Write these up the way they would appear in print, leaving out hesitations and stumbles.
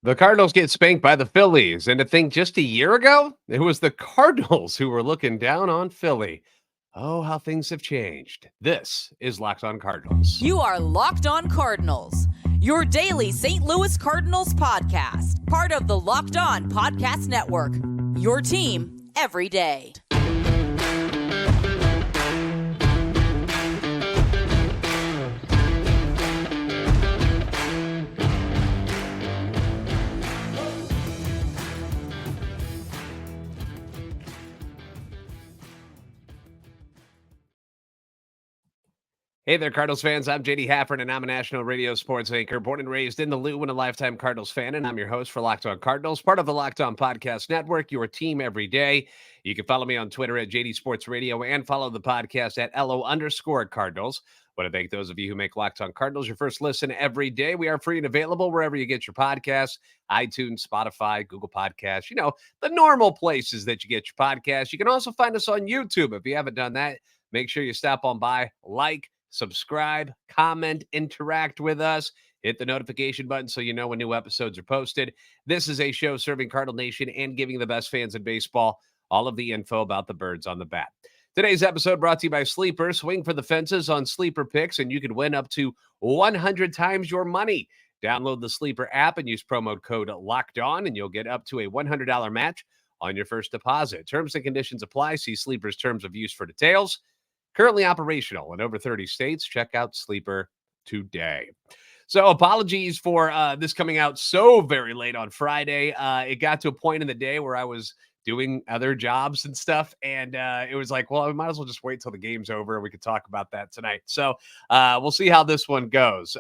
The Cardinals get spanked by the Phillies. And to think just a year ago, it was the Cardinals who were looking down on Philly. Oh, how things have changed. This is Locked On Cardinals. You are Locked On Cardinals, your daily St. Louis Cardinals podcast, part of the Locked On Podcast Network, your team every day. Hey there, Cardinals fans. I'm JD Hafford, and I'm a national radio sports anchor, born and raised in the Lou and a lifetime Cardinals fan, and I'm your host for Locked On Cardinals, part of the Locked On Podcast Network, your team every day. You can follow me on Twitter at JD Sports Radio and follow the podcast at LO_Cardinals. Want to thank those of you who make Locked On Cardinals your first listen every day. We are free and available wherever you get your podcasts, iTunes, Spotify, Google Podcasts, the normal places that you get your podcasts. You can also find us on YouTube. If you haven't done that, make sure you stop on by, subscribe, comment, interact with us, hit the notification button so you know when new episodes are posted. This is a show serving Cardinal Nation and giving the best fans in baseball all of the info about the birds on the bat. Today's episode brought to you by Sleeper. Swing for the fences on Sleeper picks, and you can win up to 100 times your money. Download the Sleeper app and use promo code LOCKEDON, and you'll get up to a $100 match on your first deposit. Terms and conditions apply. See Sleeper's terms of use for details. Currently operational in over 30 states. Check out Sleeper today. So apologies for this coming out so very late on Friday. It got to a point in the day where I was doing other jobs and stuff. And it was like, well, we might as well just wait till the game's over. We could talk about that tonight. So we'll see how this one goes.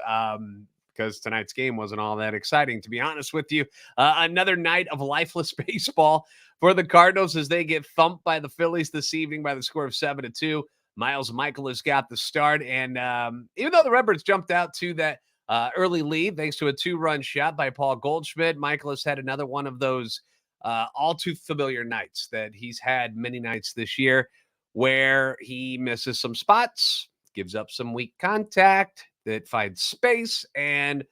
Because tonight's game wasn't all that exciting, to be honest with you. Another night of lifeless baseball for the Cardinals as they get thumped by the Phillies this evening by the score of 7-2. Miles Mikolas got the start, and even though the Redbirds jumped out to that early lead thanks to a 2-run shot by Paul Goldschmidt, Mikolas had another one of those all too familiar nights that he's had many nights this year where he misses some spots, gives up some weak contact that finds space, and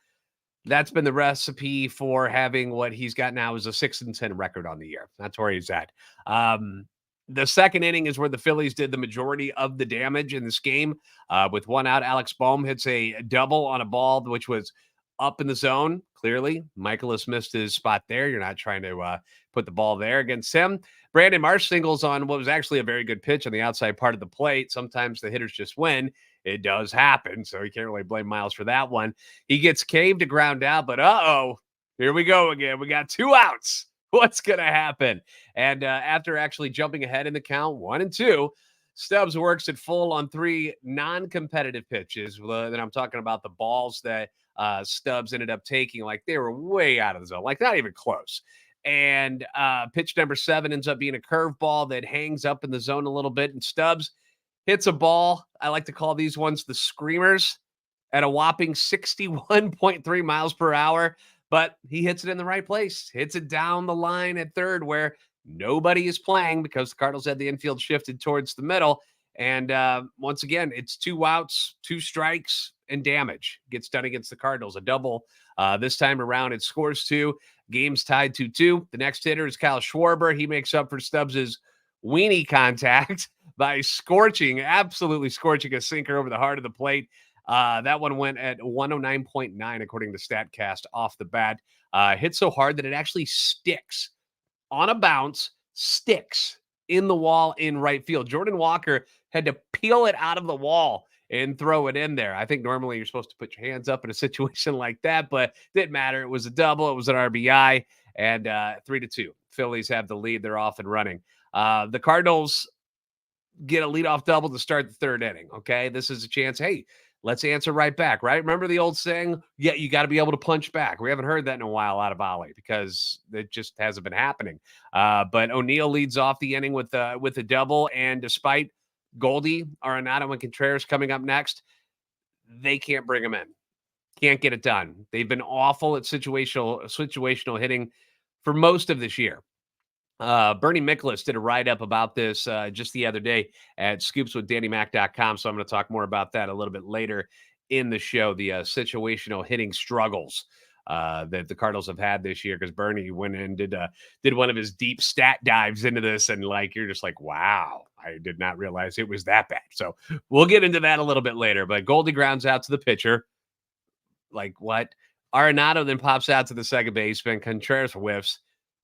that's been the recipe for having what he's got now is a 6-10 record on the year. That's where he's at. The second inning is where the Phillies did the majority of the damage in this game. With one out, Alex Bohm hits a double on a ball, which was up in the zone. Clearly, Mikolas missed his spot there. You're not trying to put the ball there against him. Brandon Marsh singles on what was actually a very good pitch on the outside part of the plate. Sometimes the hitters just win. It does happen, so you can't really blame Miles for that one. He gets caved to ground out, but here we go again. We got 2 outs. What's going to happen? And after actually jumping ahead in the count 1-2, Stubbs works it full on 3 non-competitive pitches. Then I'm talking about the balls that Stubbs ended up taking. Like they were way out of the zone, like not even close. And pitch number 7 ends up being a curveball that hangs up in the zone a little bit. And Stubbs hits a ball. I like to call these ones the screamers at a whopping 61.3 miles per hour. But he hits it in the right place, hits it down the line at third where nobody is playing because the Cardinals had the infield shifted towards the middle. And once again, it's 2 outs, 2 strikes, and damage gets done against the Cardinals. A double this time around. It scores 2. Game's tied 2-2. The next hitter is Kyle Schwarber. He makes up for Stubbs's weenie contact by absolutely scorching a sinker over the heart of the plate. That one went at 109.9, according to StatCast off the bat. Hit so hard that it actually sticks on a bounce, sticks in the wall in right field. Jordan Walker had to peel it out of the wall and throw it in there. I think normally you're supposed to put your hands up in a situation like that, but didn't matter. It was a double. It was an RBI, and 3-2. Phillies have the lead. They're off and running. The Cardinals get a leadoff double to start the third inning, okay? This is a chance. Hey, let's answer right back, right? Remember the old saying? Yeah, you got to be able to punch back. We haven't heard that in a while out of Ollie because it just hasn't been happening. But O'Neill leads off the inning with a double, and despite Goldie, Arenado, and Contreras coming up next, they can't bring him in. Can't get it done. They've been awful at situational hitting for most of this year. Bernie Mikolas did a write-up about this just the other day at scoopswithdannymac.com, so I'm going to talk more about that a little bit later in the show, the situational hitting struggles that the Cardinals have had this year, because Bernie went in and did one of his deep stat dives into this, and like you're just like, wow, I did not realize it was that bad. So we'll get into that a little bit later. But Goldie grounds out to the pitcher. Like what? Arenado then pops out to the second baseman. Contreras whiffs.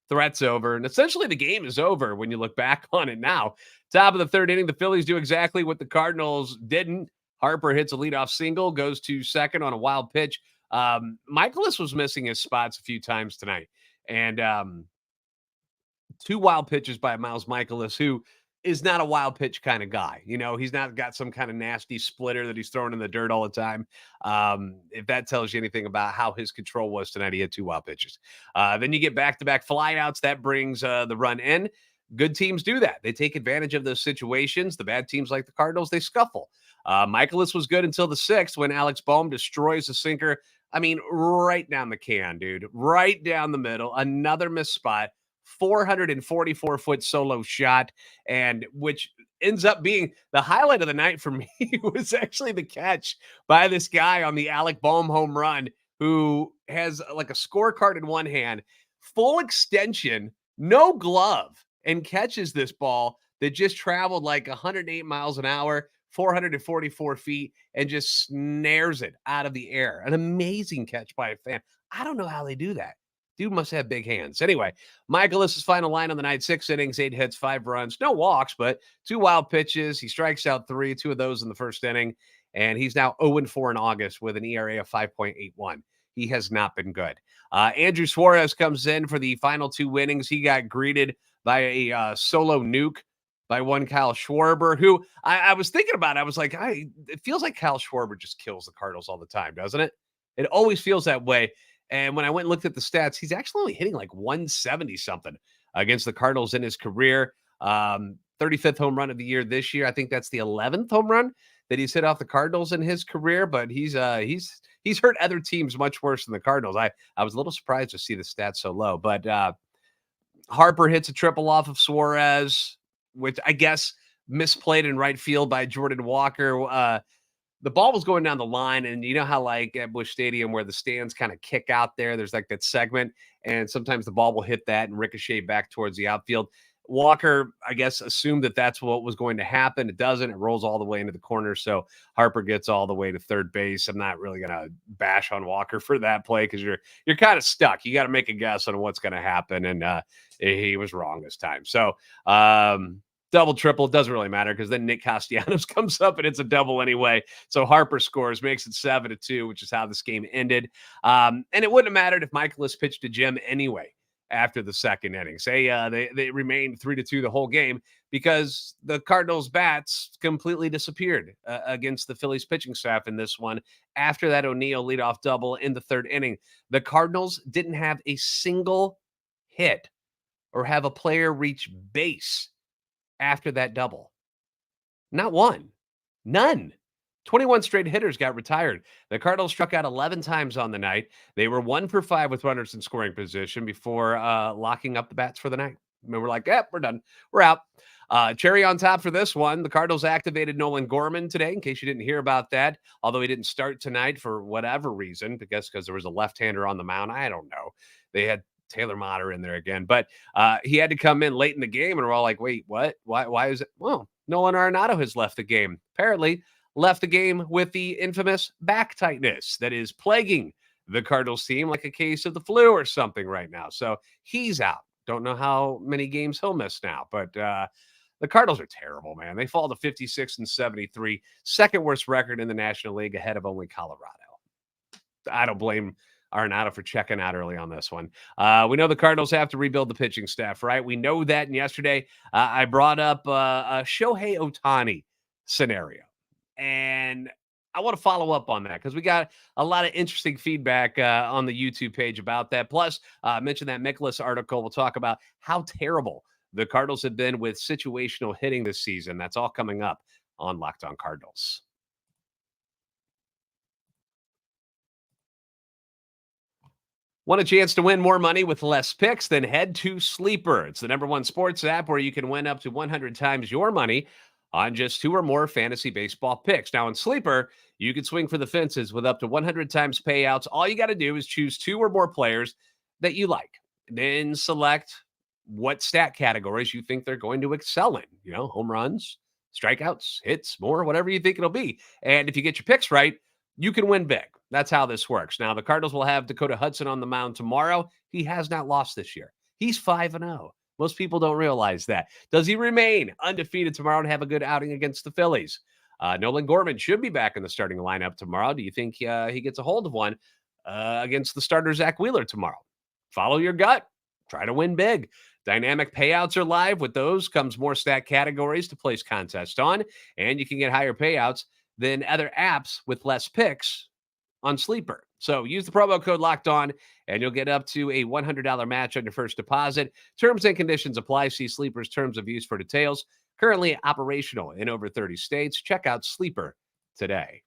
Threat's over. And essentially the game is over when you look back on it now. Top of the third inning, the Phillies do exactly what the Cardinals didn't. Harper hits a leadoff single, goes to second on a wild pitch. Mikolas was missing his spots a few times tonight. And two wild pitches by Miles Mikolas, who is not a wild pitch kind of guy. You know, he's not got some kind of nasty splitter that he's throwing in the dirt all the time. If that tells you anything about how his control was tonight, he had two wild pitches. Then you get back-to-back flyouts. That brings the run in. Good teams do that. They take advantage of those situations. The bad teams like the Cardinals, they scuffle. Mikolas was good until the sixth when Alex Bohm destroys the sinker. I mean, right down the can, dude. Right down the middle. Another missed spot. 444-foot solo shot, and which ends up being the highlight of the night for me was actually the catch by this guy on the Alec Bohm home run, who has like a scorecard in one hand, full extension, no glove, and catches this ball that just traveled like 108 miles an hour, 444 feet, and just snares it out of the air. An amazing catch by a fan. I don't know how they do that. Dude must have big hands. Anyway, Mikolas' final line on the night: 6 innings, 8 hits, 5 runs, no walks, but 2 wild pitches. He strikes out 3, 2 of those in the first inning, and he's now 0-4 in August with an ERA of 5.81. He has not been good. Andrew Suarez comes in for the final 2 innings. He got greeted by a solo nuke by one Kyle Schwarber, who I was thinking about. I was like, it feels like Kyle Schwarber just kills the Cardinals all the time, doesn't it? It always feels that way. And when I went and looked at the stats, he's actually only hitting like 170 something against the Cardinals in his career. 35th home run of the year this year. I think that's the 11th home run that he's hit off the Cardinals in his career, but he's hurt other teams much worse than the Cardinals. I was a little surprised to see the stats so low, but Harper hits a triple off of Suarez, which I guess misplayed in right field by Jordan Walker. The ball was going down the line, and you know how like at Busch Stadium where the stands kind of kick out there's like that segment, and sometimes the ball will hit that and ricochet back towards the outfield. Walker, I guess, assumed that that's what was going to happen. It doesn't. It rolls all the way into the corner, so Harper gets all the way to third base. I'm not really going to bash on Walker for that play because you're kind of stuck. You got to make a guess on what's going to happen, and he was wrong this time. So double, triple, it doesn't really matter because then Nick Castellanos comes up and it's a double anyway. So Harper scores, makes it 7-2, which is how this game ended. And it wouldn't have mattered if Mikolas pitched to Jim anyway after the second inning. They remained 3-2 the whole game because the Cardinals' bats completely disappeared against the Phillies pitching staff in this one. After that O'Neill leadoff double in the third inning, the Cardinals didn't have a single hit or have a player reach base after that double. Not one. None. 21 straight hitters got retired. The Cardinals struck out 11 times on the night. They were 1 for 5 with runners in scoring position before locking up the bats for the night. And we're like, we're done. We're out. Cherry on top for this one, the Cardinals activated Nolan Gorman today, in case you didn't hear about that, although he didn't start tonight for whatever reason, because there was a left-hander on the mound. I don't know. They had Taylor Motter in there again, but he had to come in late in the game, and we're all like, wait, what? Why is it? Well, Nolan Arenado has left the game. Apparently left the game with the infamous back tightness that is plaguing the Cardinals team like a case of the flu or something right now. So he's out. Don't know how many games he'll miss now, but the Cardinals are terrible, man. They fall to 56-73, second worst record in the National League, ahead of only Colorado. I don't blame Arenado for checking out early on this one. We know the Cardinals have to rebuild the pitching staff, right? We know that. And yesterday, I brought up a Shohei Ohtani scenario. And I want to follow up on that because we got a lot of interesting feedback on the YouTube page about that. Plus, I mentioned that Mikolas article. We'll talk about how terrible the Cardinals have been with situational hitting this season. That's all coming up on Locked On Cardinals. Want a chance to win more money with less picks? Then head to Sleeper. It's the #1 sports app where you can win up to 100 times your money on just 2 or more fantasy baseball picks. Now, in Sleeper, you can swing for the fences with up to 100 times payouts. All you got to do is choose 2 or more players that you like, then select what stat categories you think they're going to excel in. Home runs, strikeouts, hits, more, whatever you think it'll be. And if you get your picks right, you can win big. That's how this works. Now, the Cardinals will have Dakota Hudson on the mound tomorrow. He has not lost this year. He's 5-0. Most people don't realize that. Does he remain undefeated tomorrow and have a good outing against the Phillies? Nolan Gorman should be back in the starting lineup tomorrow. Do you think he gets a hold of one against the starter Zach Wheeler tomorrow? Follow your gut. Try to win big. Dynamic payouts are live. With those comes more stat categories to place contests on, and you can get higher payouts than other apps with less picks on Sleeper. So use the promo code Locked On, and you'll get up to a $100 match on your first deposit. Terms and conditions apply. See Sleeper's terms of use for details. Currently operational in over 30 states. Check out Sleeper today.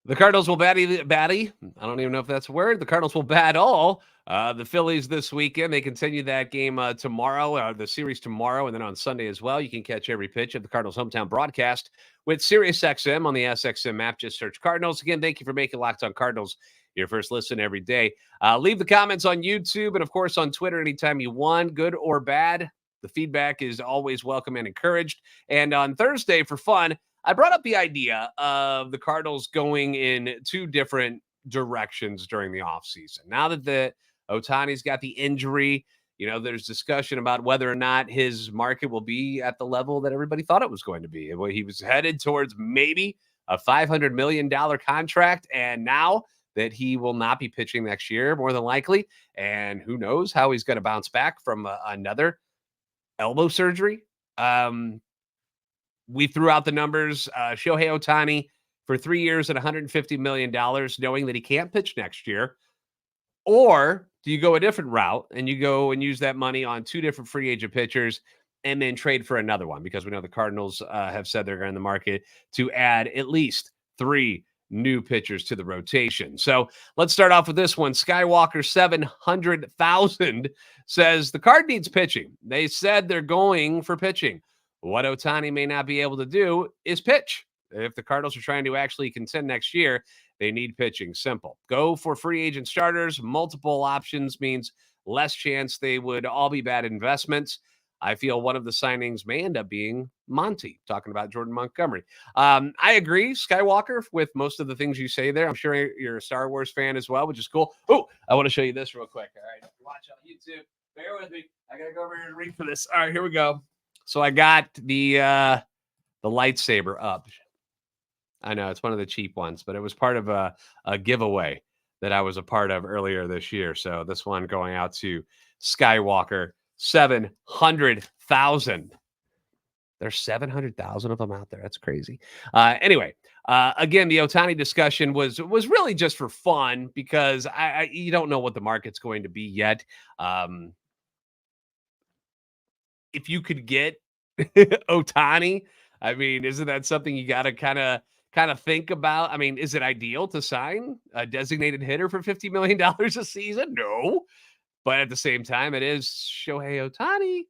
The Cardinals will batty. I don't even know if that's a word. The Cardinals will battle the Phillies this weekend. They continue that game tomorrow, the series tomorrow, and then on Sunday as well. You can catch every pitch of the Cardinals hometown broadcast with SiriusXM on the SXM app. Just search Cardinals. Again, thank you for making Locked On Cardinals your first listen every day. Leave the comments on YouTube and, of course, on Twitter anytime you want, good or bad. The feedback is always welcome and encouraged. And on Thursday, for fun, I brought up the idea of the Cardinals going in 2 different directions during the offseason. Now that the Ohtani's got the injury, there's discussion about whether or not his market will be at the level that everybody thought it was going to be. He was headed towards maybe a $500 million contract, and now that he will not be pitching next year, more than likely, and who knows how he's going to bounce back from another elbow surgery. We threw out the numbers. Shohei Ohtani for 3 years at $150 million, knowing that he can't pitch next year. Or do you go a different route and you go and use that money on 2 different free agent pitchers and then trade for another one? Because we know the Cardinals have said they're in the market to add at least 3 new pitchers to the rotation. So let's start off with this one. Skywalker 700,000 says the Card needs pitching. They said they're going for pitching. What Ohtani may not be able to do is pitch. If the Cardinals are trying to actually contend next year, they need pitching. Simple. Go for free agent starters. Multiple options means less chance they would all be bad investments. I feel one of the signings may end up being Monty, talking about Jordan Montgomery. I agree, Skywalker, with most of the things you say there. I'm sure you're a Star Wars fan as well, which is cool. Oh, I want to show you this real quick. All right, watch on YouTube. Bear with me. I got to go over here and read for this. All right, here we go. So I got the lightsaber up. I know it's one of the cheap ones, but it was part of a giveaway that I was a part of earlier this year. So this one going out to Skywalker, 700,000. There's 700,000 of them out there. That's crazy. Anyway, again, the Ohtani discussion was really just for fun because you don't know what the market's going to be yet. If you could get Ohtani, I mean, isn't that something you got to kind of think about? I mean, is it ideal to sign a designated hitter for $50 million a season? No. But at the same time, it is Shohei Ohtani.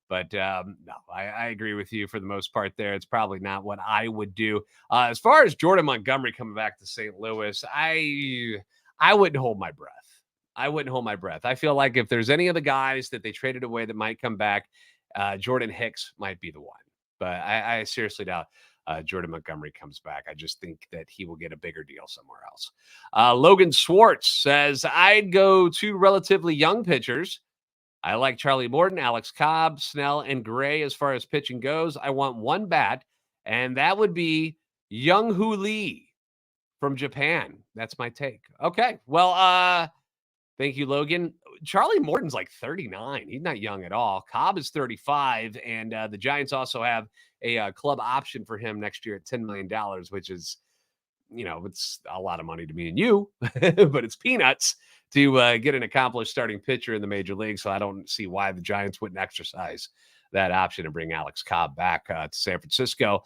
But no, I agree with you for the most part there. It's probably not what I would do. As far as Jordan Montgomery coming back to St. Louis, I wouldn't hold my breath. I wouldn't hold my breath. I feel like if there's any of the guys that they traded away that might come back, Jordan Hicks might be the one. But I seriously doubt Jordan Montgomery comes back. I just think that he will get a bigger deal somewhere else. Logan Swartz says, I'd go 2 relatively young pitchers. I like Charlie Morton, Alex Cobb, Snell, and Gray as far as pitching goes. I want 1 bat, and that would be Young-Hoo Lee from Japan. That's my take. Okay. Well, thank you, Logan. Charlie Morton's like 39. He's not young at all. Cobb is 35, and the Giants also have a club option for him next year at $10 million, which is, it's a lot of money to me and you, but it's peanuts to get an accomplished starting pitcher in the major league. So I don't see why the Giants wouldn't exercise that option and bring Alex Cobb back to San Francisco.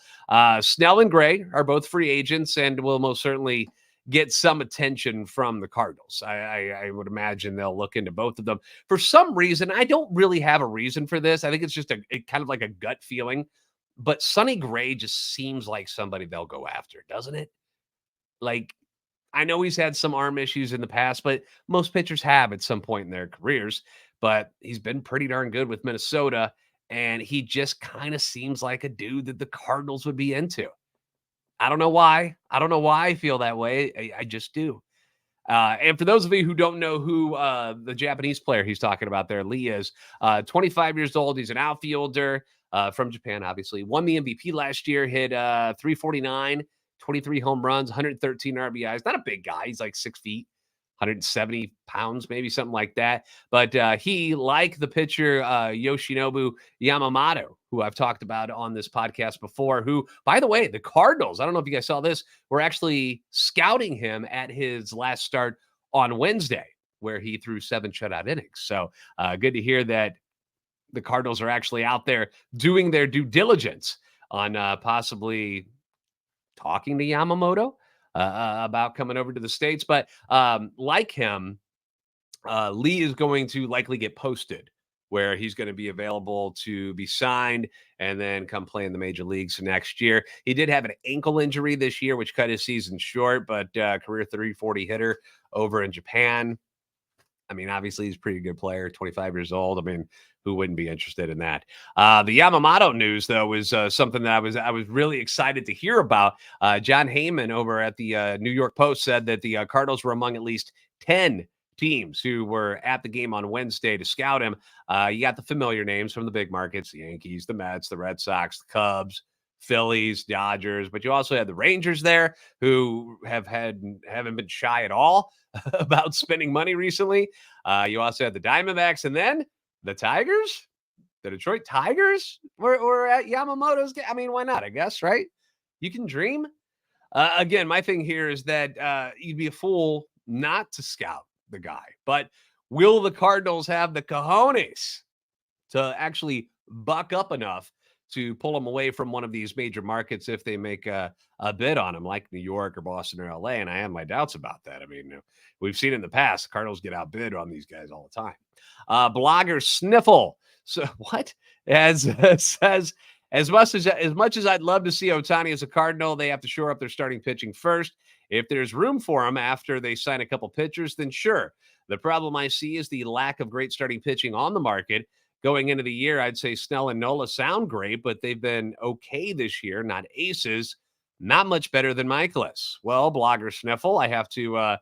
Snell and Gray are both free agents and will most certainly get some attention from the Cardinals. I would imagine they'll look into both of them. For some reason, I don't really have a reason for this. I think it's just kind of like a gut feeling. But Sonny Gray just seems like somebody they'll go after, doesn't it? Like, I know he's had some arm issues in the past, but most pitchers have at some point in their careers. But he's been pretty darn good with Minnesota, and he just kind of seems like a dude that the Cardinals would be into. I don't know why. I don't know why I feel that way. I just do. And for those of you who don't know who the Japanese player he's talking about there, Lee is, 25 years old. He's an outfielder from Japan, obviously. Won the MVP last year, hit 349, 23 home runs, 113 RBIs. Not a big guy. He's like 6 feet. 170 pounds, maybe something like that. But he, like the pitcher Yoshinobu Yamamoto, who I've talked about on this podcast before, who, by the way, the Cardinals, I don't know if you guys saw this, were actually scouting him at his last start on Wednesday, where he threw 7 shutout innings. So good to hear that the Cardinals are actually out there doing their due diligence on possibly talking to Yamamoto about coming over to the States. But like him, Lee is going to likely get posted where he's going to be available to be signed and then come play in the major leagues next year. He did have an ankle injury this year, which cut his season short, but career 340 hitter over in Japan. I mean, obviously he's a pretty good player, 25 years old. I mean, who wouldn't be interested in that? The Yamamoto news, though, is something that I was really excited to hear about. John Heyman over at the New York Post said that the Cardinals were among at least 10 teams who were at the game on Wednesday to scout him. You got the familiar names from the big markets, the Yankees, the Mets, the Red Sox, the Cubs, Phillies, Dodgers, but you also had the Rangers there who haven't been shy at all about spending money recently. You also had the Diamondbacks, and then the Tigers, the Detroit Tigers were at Yamamoto's game. I mean, why not? I guess, right? You can dream. Again, my thing here is that you'd be a fool not to scout the guy, but will the Cardinals have the cojones to actually buck up enough to pull him away from one of these major markets if they make a bid on him, like New York or Boston or LA? And I have my doubts about that. I mean, we've seen in the past, the Cardinals get outbid on these guys all the time. Blogger Sniffle. So what? As says, as much as I'd love to see Ohtani as a Cardinal, they have to shore up their starting pitching first. If there's room for him after they sign a couple pitchers, then sure. The problem I see is the lack of great starting pitching on the market. Going into the year, I'd say Snell and Nola sound great, but they've been okay this year, not aces. Not much better than Mikolas. Well, Blogger Sniffle, I have to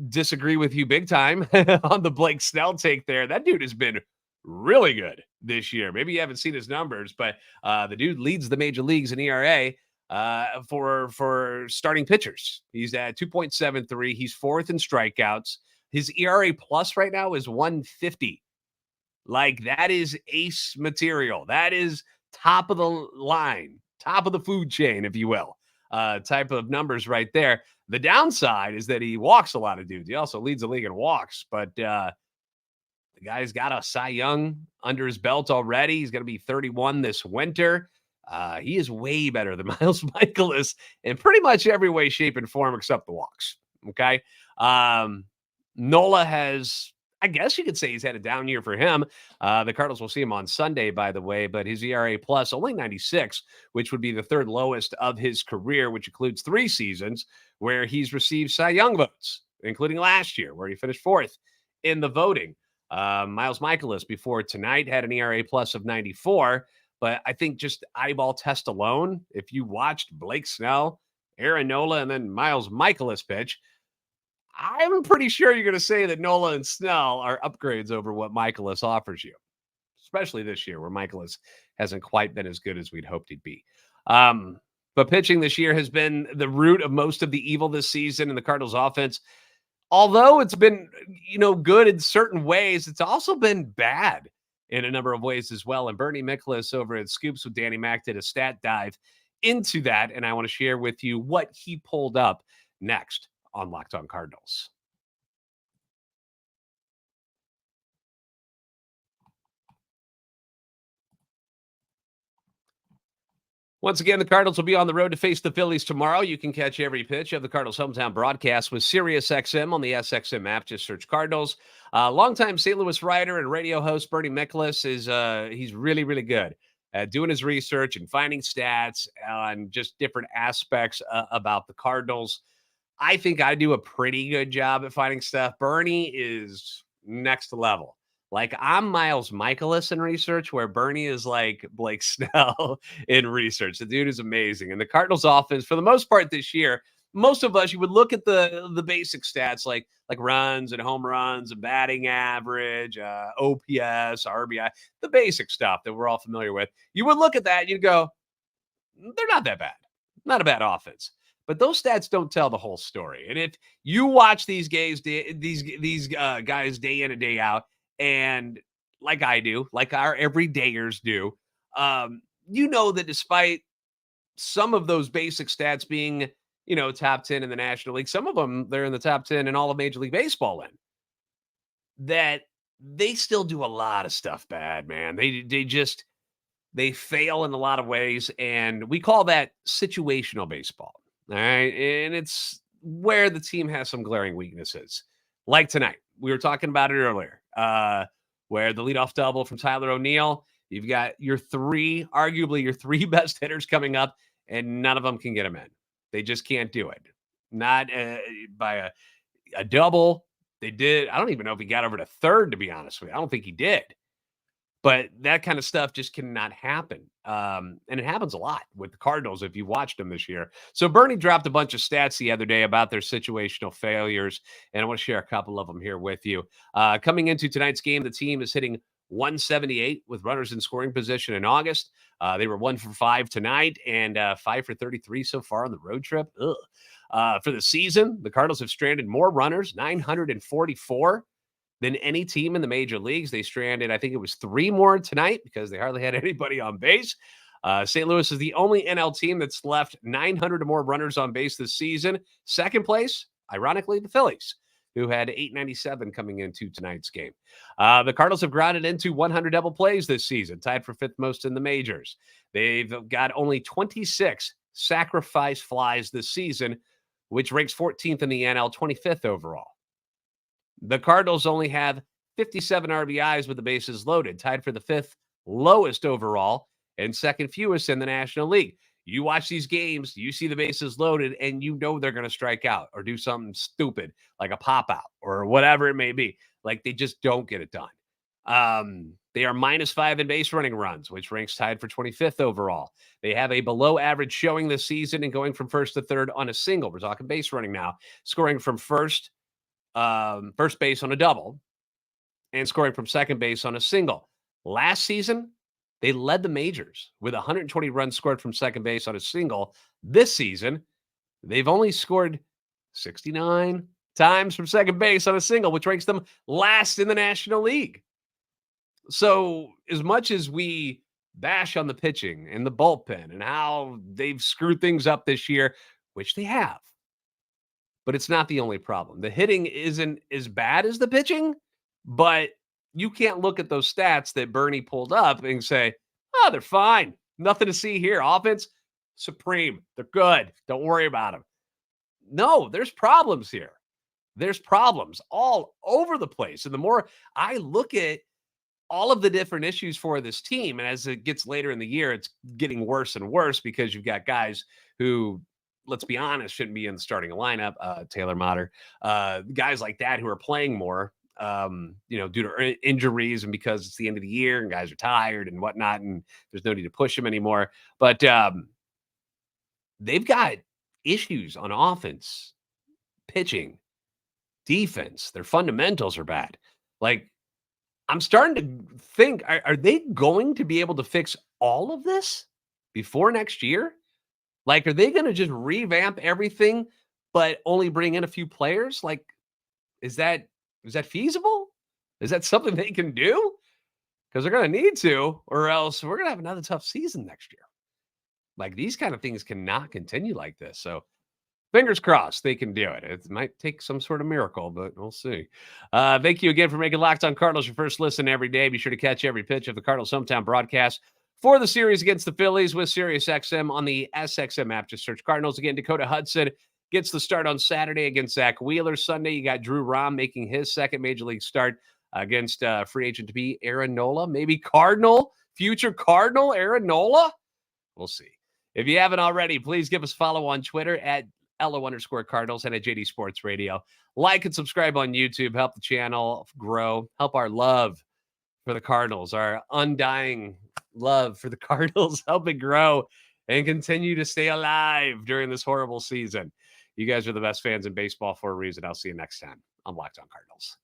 disagree with you big time on the Blake Snell take there. That dude has been really good this year. Maybe you haven't seen his numbers, but the dude leads the major leagues in ERA for starting pitchers. He's at 2.73. He's 4th in strikeouts. His ERA plus right now is 150. Like, that is ace material. That is top of the line, top of the food chain, if you will, type of numbers right there. The downside is that he walks a lot of dudes. He also leads the league in walks, but the guy's got a Cy Young under his belt already. He's going to be 31 this winter. He is way better than Miles Mikolas in pretty much every way, shape, and form except the walks. Okay. Nola has, I guess you could say, he's had a down year for him. The Cardinals will see him on Sunday, by the way, but his ERA plus only 96, which would be the 3rd lowest of his career, which includes 3 seasons where he's received Cy Young votes, including last year where he finished 4th in the voting. Miles Mikolas before tonight had an ERA plus of 94, but I think just eyeball test alone, if you watched Blake Snell, Aaron Nola, and then Miles Mikolas pitch, I'm pretty sure you're going to say that Nola and Snell are upgrades over what Mikolas offers you, especially this year where Mikolas hasn't quite been as good as we'd hoped he'd be. But pitching this year has been the root of most of the evil this season in the Cardinals offense. Although it's been, good in certain ways, it's also been bad in a number of ways as well. And Bernie Mikolas over at Scoops with Danny Mac did a stat dive into that, and I want to share with you what he pulled up next on Locked On Cardinals. Once again, the Cardinals will be on the road to face the Phillies tomorrow. You can catch every pitch of the Cardinals' hometown broadcast with SiriusXM on the SXM app. Just search Cardinals. Longtime St. Louis writer and radio host Bernie Mikolas is he's really, really good at doing his research and finding stats on just different aspects about the Cardinals. I think I do a pretty good job at finding stuff. Bernie is next level. Like, I'm Miles Mikolas in research, where Bernie is like Blake Snell in research. The dude is amazing. And the Cardinals offense, for the most part this year, most of us, you would look at the basic stats like runs and home runs and batting average, OPS, RBI, the basic stuff that we're all familiar with. You would look at that and you'd go, they're not that bad. Not a bad offense. But those stats don't tell the whole story. And if you watch these guys, guys day in and day out, and like I do, like our everydayers do, you know that despite some of those basic stats being, top 10 in the National League, some of them they're in the top 10 in all of Major League Baseball that they still do a lot of stuff bad, man. They fail in a lot of ways, and we call that situational baseball. All right. And it's where the team has some glaring weaknesses. Like tonight, we were talking about it earlier, where the leadoff double from Tyler O'Neill, you've got arguably your three best hitters coming up, and none of them can get them in. They just can't do it. Not by a double. They did. I don't even know if he got over to third, to be honest with you. I don't think he did. But that kind of stuff just cannot happen. And it happens a lot with the Cardinals if you watched them this year. So Bernie dropped a bunch of stats the other day about their situational failures, and I want to share a couple of them here with you. Coming into tonight's game, the team is hitting 178 with runners in scoring position in August. They were 1 for 5 tonight and 5 for 33 so far on the road trip. For the season, the Cardinals have stranded more runners, 944. Than any team in the major leagues. They stranded, I think it was 3 more tonight because they hardly had anybody on base. St. Louis is the only NL team that's left 900 or more runners on base this season. Second place, ironically, the Phillies, who had 897 coming into tonight's game. The Cardinals have grounded into 100 double plays this season, tied for 5th most in the majors. They've got only 26 sacrifice flies this season, which ranks 14th in the NL, 25th overall. The Cardinals only have 57 RBIs with the bases loaded, tied for the 5th lowest overall and 2nd fewest in the National League. You watch these games, you see the bases loaded, and you know they're going to strike out or do something stupid like a pop out or whatever it may be. Like, they just don't get it done. They are -5 in base running runs, which ranks tied for 25th overall. They have a below average showing this season and going from first to third on a single. We're talking base running now, scoring from first base on a double and scoring from second base on a single. Last season, they led the majors with 120 runs scored from second base on a single. This season, they've only scored 69 times from second base on a single, which ranks them last in the National League. So as much as we bash on the pitching and the bullpen and how they've screwed things up this year, which they have, but it's not the only problem. The hitting isn't as bad as the pitching, but you can't look at those stats that Bernie pulled up and say, oh, they're fine. Nothing to see here. Offense, supreme. They're good. Don't worry about them. No, there's problems here. There's problems all over the place. And the more I look at all of the different issues for this team, and as it gets later in the year, it's getting worse and worse because you've got guys who, let's be honest, shouldn't be in the starting lineup. Taylor Motter, guys like that who are playing more, due to injuries and because it's the end of the year and guys are tired and whatnot, and there's no need to push them anymore. But they've got issues on offense, pitching, defense. Their fundamentals are bad. Like, I'm starting to think, are they going to be able to fix all of this before next year? Like, are they going to just revamp everything, but only bring in a few players? Like, is that feasible? Is that something they can do? Because they're going to need to, or else we're going to have another tough season next year. Like, these kind of things cannot continue like this. So fingers crossed they can do it. It might take some sort of miracle, but we'll see. Thank you again for making Locked On Cardinals your first listen every day. Be sure to catch every pitch of the Cardinals hometown broadcast for the series against the Phillies with SiriusXM on the SXM app. Just search Cardinals. Again, Dakota Hudson gets the start on Saturday against Zach Wheeler. Sunday, you got Drew Rom making his second Major League start against free agent to be Aaron Nola. Maybe future Cardinal Aaron Nola? We'll see. If you haven't already, please give us a follow on Twitter at @LO_Cardinals and at JD Sports Radio. Like and subscribe on YouTube. Help the channel grow. Help our love for the Cardinals, our undying love for the Cardinals. Help it grow and continue to stay alive during this horrible season. You guys are the best fans in baseball for a reason. I'll see you next time on Locked On Cardinals.